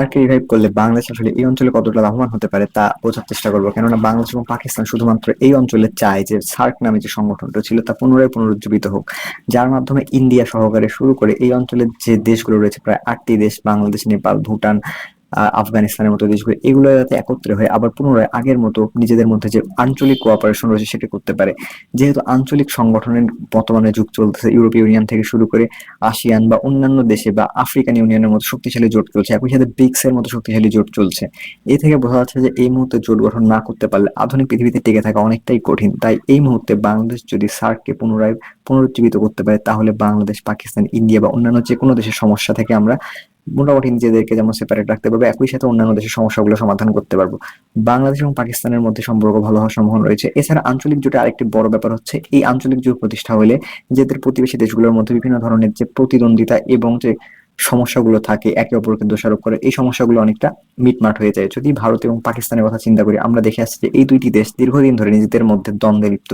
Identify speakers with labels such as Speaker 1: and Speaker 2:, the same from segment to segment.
Speaker 1: সার্ককে revive করলে বাংলাদেশ আসলে এই অঞ্চলে কতটা লাভবান হতে পারে তা বোঝার চেষ্টা করবো। কেননা বাংলাদেশ এবং পাকিস্তান শুধুমাত্র এই অঞ্চলে চায় যে সার্ক নামে যে সংগঠনটা ছিল তা পুনরায় পুনরুজ্জীবিত হোক, যার মাধ্যমে ইন্ডিয়া সহকারে শুরু করে এই অঞ্চলের যে দেশগুলো রয়েছে প্রায় 8টি দেশ, বাংলাদেশ, নেপাল, ভুটান, আফগানিস্তানের মতো দেশগুলো, এগুলো যাতে একত্রে হয়ে আবার পুনরায় আগের মতো নিজেদের মধ্যে যে আঞ্চলিক কোঅপারেশন রয়েছে সেটা করতে পারে। যেহেতু আঞ্চলিক সংগঠনের বর্তমানে যুগ চলতেছে, ইউরোপীয় ইউনিয়ন থেকে শুরু করে আসিয়ান বা অন্যান্য দেশে বা আফ্রিকান ইউনিয়নের মতো শক্তিশালী জোট চলছে, একই সাথে ব্রিক্স এর মতো শক্তিশালী জোট চলছে। এই থেকে বোঝা যাচ্ছে যে এই মুহূর্তে জোট গঠন না করতে পারলে আধুনিক পৃথিবীতে টিকে থাকা অনেকটাই কঠিন। তাই এই মুহূর্তে বাংলাদেশ যদি সার্ককে পুনরায় পুনরুজ্জীবিত করতে পারে, তাহলে বাংলাদেশ, পাকিস্তান, ইন্ডিয়া বা অন্যান্য যে কোনো দেশের সমস্যা থেকে আমরা মোটামুটি নিজেদেরকে যেমন সেপারেট রাখতে পারবো, একই সাথে অন্যান্য দেশের সমস্যাগুলো সমাধান করতে পারবো। বাংলাদেশ এবং পাকিস্তানের মধ্যে সম্পর্ক ভালো হওয়ার সম্ভাবনা রয়েছে। এছাড়া আঞ্চলিক জোটে আরেকটি বড় ব্যাপার হচ্ছে, এই আঞ্চলিক জোট প্রতিষ্ঠা হলে নিজেদের প্রতিবেশী দেশগুলোর মধ্যে বিভিন্ন ধরনের যে প্রতিদ্বন্দ্বিতা এবং যে সমস্যাগুলো থাকে একে অপরকে দোষারোপ করে, এই সমস্যাগুলো অনেকটা মিটমাট হয়ে যায়। যদি ভারত এবং পাকিস্তানের কথা চিন্তা করি, আমরা দেখে আসছি যে এই দুইটি দেশ দীর্ঘদিন ধরে নিজেদের মধ্যে দ্বন্দ্বে লিপ্ত।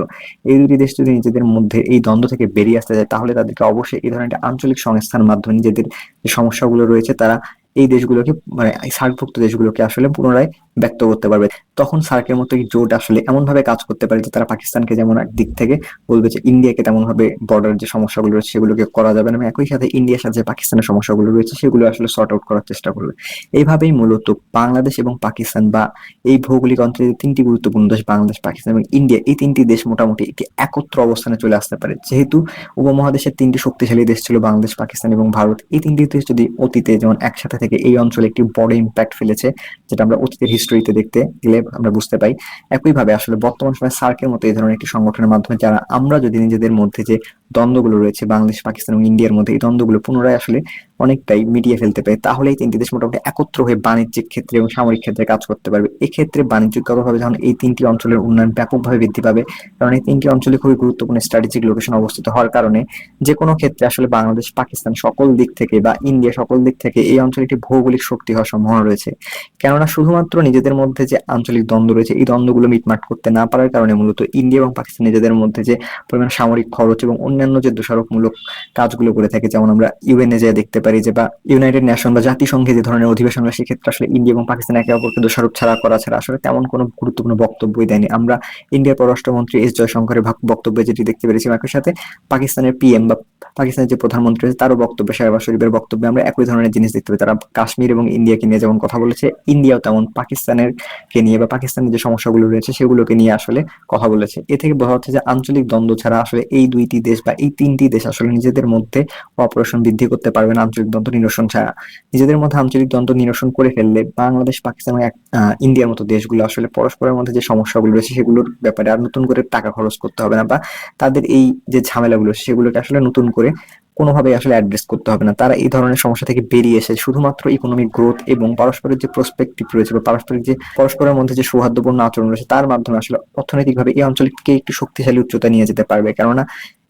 Speaker 1: এই দুটি দেশ যদি নিজেদের মধ্যে এই দ্বন্দ্ব থেকে বেরিয়ে আসতে যায়, তাহলে তাদেরকে অবশ্যই এই ধরনের একটা আঞ্চলিক সংস্থার মাধ্যমে নিজেদের যে সমস্যাগুলো রয়েছে তারা এই দেশগুলোকে, মানে এই সার্কভুক্ত দেশগুলোকে আসলে পুনরায় ব্যক্ত করতে পারবে। তখন সার্কের মতো এই জোট আসলে এমন ভাবে কাজ করতে পারে যে তারা পাকিস্তানকে যেমন একদিক থেকে বলবে যে ইন্ডিয়াকে তেমন ভাবে বর্ডার যে সমস্যাগুলো রয়েছে সেগুলোকে করা যাবে না, এবং একই সাথে ইন্ডিয়ার সাথে যে পাকিস্তানের সমস্যাগুলো রয়েছে সেগুলো আসলে সর্ট আউট করার চেষ্টা করবে। এইভাবেই মূলত বাংলাদেশ এবং পাকিস্তান বা এই ভৌগোলিক অঞ্চলে তিনটি গুরুত্বপূর্ণ দেশ বাংলাদেশ, পাকিস্তান এবং ইন্ডিয়া, এই তিনটি দেশ মোটামুটি একটি একত্র অবস্থানে চলে আসতে পারে। যেহেতু উপমহাদেশের তিনটি শক্তিশালী দেশ ছিল বাংলাদেশ, পাকিস্তান এবং ভারত, এই তিনটি দেশ যদি অতীতে যেমন একসাথে থেকে এই অঞ্চলে একটি বড় ইম্প্যাক্ট ফেলেছে, যেটা আমরা অতীতের হিস্ট্রিতে দেখতে গেলে আমরা বুঝতে পাই, একইভাবে আসলে বর্তমান সময়ে সার্কের মতো এই ধরনের একটি সংগঠনের মাধ্যমে যারা আমরা যদি নিজেদের মধ্যে যে দ্বন্দ্বগুলো রয়েছে বাংলাদেশ, পাকিস্তান এবং ইন্ডিয়ার মধ্যে, এই দ্বন্দ্বগুলো পুনরায় আসলে অনেকটাই মিটিয়ে ফেলতে পারে, তাহলে এই তিনটি দেশ মোটামুটি একত্র হয়ে বাণিজ্যিক ক্ষেত্রে এবং সামরিক ক্ষেত্রে কাজ করতে পারবে। এক্ষেত্রে বাণিজ্যিকভাবে যখন এই তিনটি অঞ্চলের উন্নয়ন ব্যাপকভাবে বৃদ্ধি পাবে, কারণ এই তিনটি অঞ্চলে খুবই গুরুত্বপূর্ণ স্ট্র্যাটেজিক লোকেশন অবস্থিত হওয়ার কারণে যে কোনো ক্ষেত্রে আসলে বাংলাদেশ, পাকিস্তান সকল দিক থেকে বা ইন্ডিয়া সকল দিক থেকে এই অঞ্চলে একটি ভৌগোলিক শক্তি হওয়ার সম্ভাবনা রয়েছে। কেননা শুধুমাত্র নিজেদের মধ্যে যে আঞ্চলিক দ্বন্দ্ব রয়েছে এই দ্বন্দ্বগুলো মিটমাট করতে না পারার কারণে মূলত ইন্ডিয়া এবং পাকিস্তান নিজেদের মধ্যে যে পরিমাণ সামরিক খরচ এবং অন্যান্য যে দোষারোপমূলক কাজগুলো করে থাকে, যেমন আমরা ইউএনএ যে দেখতে পারি যে, বা ইউনাইটেড নেশন বা জাতিসংঘে যে ধরনের অধিবেশন হয়, সেক্ষেত্রে আসলে ইন্ডিয়া এবং পাকিস্তান একে অপরকে দোষারোপ ছাড়া করা ছাড়া আসলে তেমন কোনো গুরুত্বপূর্ণ বক্তব্যই দেয়নি। আমরা ইন্ডিয়ার পররাষ্ট্রমন্ত্রী এস জয়শঙ্করের বক্তব্যে যেটি দেখতে পেরেছি, একই সাথে পাকিস্তানের পিএম বা পাকিস্তানের যে প্রধানমন্ত্রী আছে তারও বক্তব্যে, শাহবাজ শরীফের বক্তব্যে আমরা একই ধরনের জিনিস দেখতে পাই। তারা কাশ্মীর এবং ইন্ডিয়াকে নিয়ে যেমন কথা বলেছে, ইন্ডিয়াও তেমন পাকিস্তানের কে নিয়ে বা পাকিস্তানের যে সমস্যাগুলো রয়েছে সেগুলোকে নিয়ে আসলে কথা বলেছে। এ থেকে বোঝা যাচ্ছে যে আঞ্চলিক দ্বন্দ্ব ছাড়া আসলে এই দুইটি দেশ বা এই তিনটি দেশ আসলে নিজেদের মধ্যে অপারেশন বৃদ্ধি করতে পারবে না আঞ্চলিক দ্বন্দ্ব নিরসন ছাড়া। নিজেদের মধ্যে আঞ্চলিক দ্বন্দ্ব নিরসন করে ফেললে বাংলাদেশ, পাকিস্তান এবং ইন্ডিয়ার মতো দেশগুলো আসলে পরস্পরের মধ্যে যে সমস্যাগুলো রয়েছে সেগুলোর ব্যাপারে আর নতুন করে টাকা খরচ করতে হবে না, বা তাদের এই যে ঝামেলাগুলো সেগুলোকে আসলে নতুন করে কোনোভাবেই আসলে অ্যাড্রেস করতে হবে না। তারা এই ধরনের সমস্যা থেকে বেরিয়ে এসে শুধুমাত্র ইকোনমিক গ্রোথ এবং পারস্পরিক যে প্রসপেক্টিভ রয়েছে বা পারস্পরিক যে পরস্পরের মধ্যে যে সৌহার্দ্যপূর্ণ আচরণ রয়েছে তার মাধ্যমে আসলে অর্থনৈতিকভাবে এই অঞ্চলকে একটু শক্তিশালী উচ্চতা নিয়ে যেতে পারবে। কেননা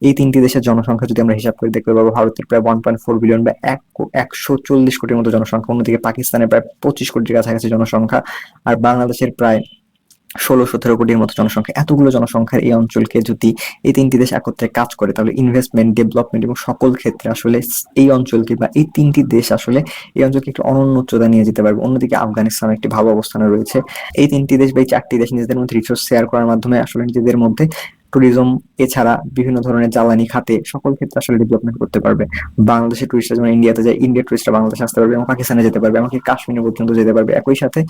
Speaker 1: এই তিনটি দেশের জনসংখ্যা যদি আমরা হিসাব করে দেখতে পাবো, ভারতের প্রায় 1.4 বিলিয়ন বা 140 কোটির মতো জনসংখ্যা, অন্যদিকে পাকিস্তানের প্রায় 25 কোটির কাছাকাছি জনসংখ্যা, আর বাংলাদেশের প্রায় 16-17 কোটির মতো জনসংখ্যা। এতগুলো জনসংখ্যার এই অঞ্চলকে যদি এই তিনটি দেশ একত্রে কাজ করে, তাহলে ইনভেস্টমেন্ট, ডেভেলপমেন্ট এবং সকল ক্ষেত্রে আসলে এই অঞ্চলকে বা এই তিনটি দেশ আসলে এই অঞ্চলকে একটু অনন্য উচ্চতা নিয়ে যেতে পারবে। অন্যদিকে আফগানিস্তান একটি ভালো অবস্থানে রয়েছে। এই তিনটি দেশ বা এই চারটি দেশ নিজেদের মধ্যে রিসোর্স শেয়ার করার মাধ্যমে আসলে নিজেদের মধ্যে ট্যুরিজম এছাড়া বিভিন্ন ধরনের জ্বালানি খাতে সকল ক্ষেত্রে আসলে ডেভেলপমেন্ট করতে পারবে। বাংলাদেশের টুরিস্টরা যেমন ইন্ডিয়াতে যায়, ইন্ডিয়ার টুরিস্টরা বাংলাদেশে আসতে পারবে এবং পাকিস্তানে যেতে পারবে, এমনকি কাশ্মীর পর্যন্ত যেতে পারবে। একই সাথে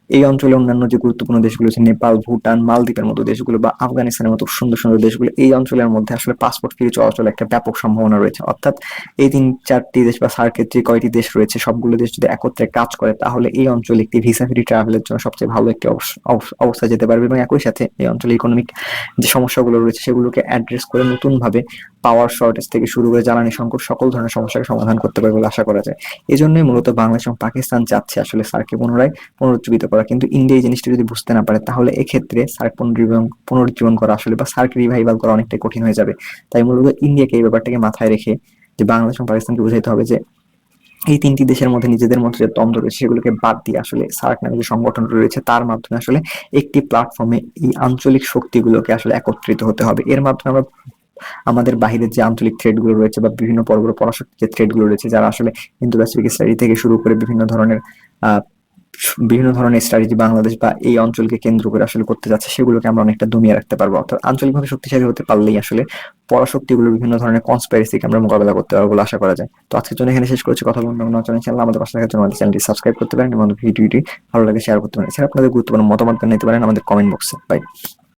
Speaker 1: এই অঞ্চলে অন্যান্য যে গুরুত্বপূর্ণ দেশগুলো আছে, নেপাল, ভুটান, মালদ্বীপের মতো দেশগুলো বা আফগানিস্তানের মতো সুন্দর সুন্দর দেশগুলো, এই অঞ্চলের মধ্যে আসলে পাসপোর্ট ফ্রি চলাচল একটা ব্যাপক সম্ভাবনা রয়েছে। অর্থাৎ এই তিন চারটি দেশ বা সার্কের যে কয়টি দেশ রয়েছে সবগুলো দেশ যদি একত্রে কাজ করে, তাহলে এই অঞ্চলে একটি ভিসা ফ্রি ট্রাভেলের জন্য সবচেয়ে ভালো একটি অবস্থা যেতে পারবে, এবং একই সাথে এই অঞ্চলে ইকোনমিক যে সমস্যাগুলো রয়েছে সেগুলোকে অ্যাড্রেস করে নতুন ভাবে পাওয়ার শর্টেজ থেকে শুরু করে জ্বালানি সংকট সকল ধরনের সমস্যাকে সমাধান করতে পারবে বলে আশা করা যায়। এই জন্যই মূলত বাংলাদেশ এবং পাকিস্তান চাচ্ছে আসলে সার্ককে পুনরায় পুনরুজ্জীবিত করা, কিন্তু ইন্ডিয়া এই জিনিসটা যদি বুঝতে না পারে, তাহলে এক্ষেত্রে সার্ক পুনরুজ্জীবন করা আসলে বা সার্ক রিভাইভাল করা অনেকটাই কঠিন হয়ে যাবে। তাই মূলত ইন্ডিয়াকে এই ব্যাপারটাকে মাথায় রেখে যে বাংলাদেশ এবং পাকিস্তানকে বুঝাইতে হবে যে এই তিনটি দেশের মধ্যে নিজেদের মধ্যে যে দ্বন্দ্ব রয়েছে সেগুলোকে বাদ দিয়ে আসলে সার্ক নামে যে সংগঠন রয়েছে তার মাধ্যমে আসলে একটি প্ল্যাটফর্মে এই আঞ্চলিক শক্তিগুলোকে আসলে একত্রিত হতে হবে। এর মাধ্যমে আমরা আমাদের বাহিরের যে আঞ্চলিক থ্রেড গুলো রয়েছে বা বিভিন্ন বড় বড় পরাশক্তি যে থ্রেড গুলো রয়েছে, যারা আসলে ইন্দো প্যাসিফিক স্টাডি থেকে শুরু করে বিভিন্ন ধরনের বিভিন্ন ধরনের স্ট্র্যাটেজি বাংলাদেশ বা এই অঞ্চলকে কেন্দ্র করে আসলে করতে যাচ্ছে, সেগুলোকে আমরা অনেকটা দমিয়ে রাখতে পারবো। অর্থাৎ আঞ্চলিকভাবে শক্তিশালী হতে পারলেই আসলে পরাশক্তিগুলো বিভিন্ন ধরনের কনস্পাইরেসিকে আমরা মোকাবেলা করতে পারবো বলে আশা করা যায়। তো আজকের জন্য এখানে শেষ করছি। কথা বলবো ইনশাআল্লাহ। আমাদের পাশে থাকার জন্য আমাদের চ্যানেলটি সাবস্ক্রাইব করতে পারেন এবং ভিডিওটি ভালো লাগে শেয়ার করতে পারেন। এছাড়া আপনাদের গুরুত্বপূর্ণ মতামত জানাতে পারেন আমাদের কমেন্ট বক্সে। বাই।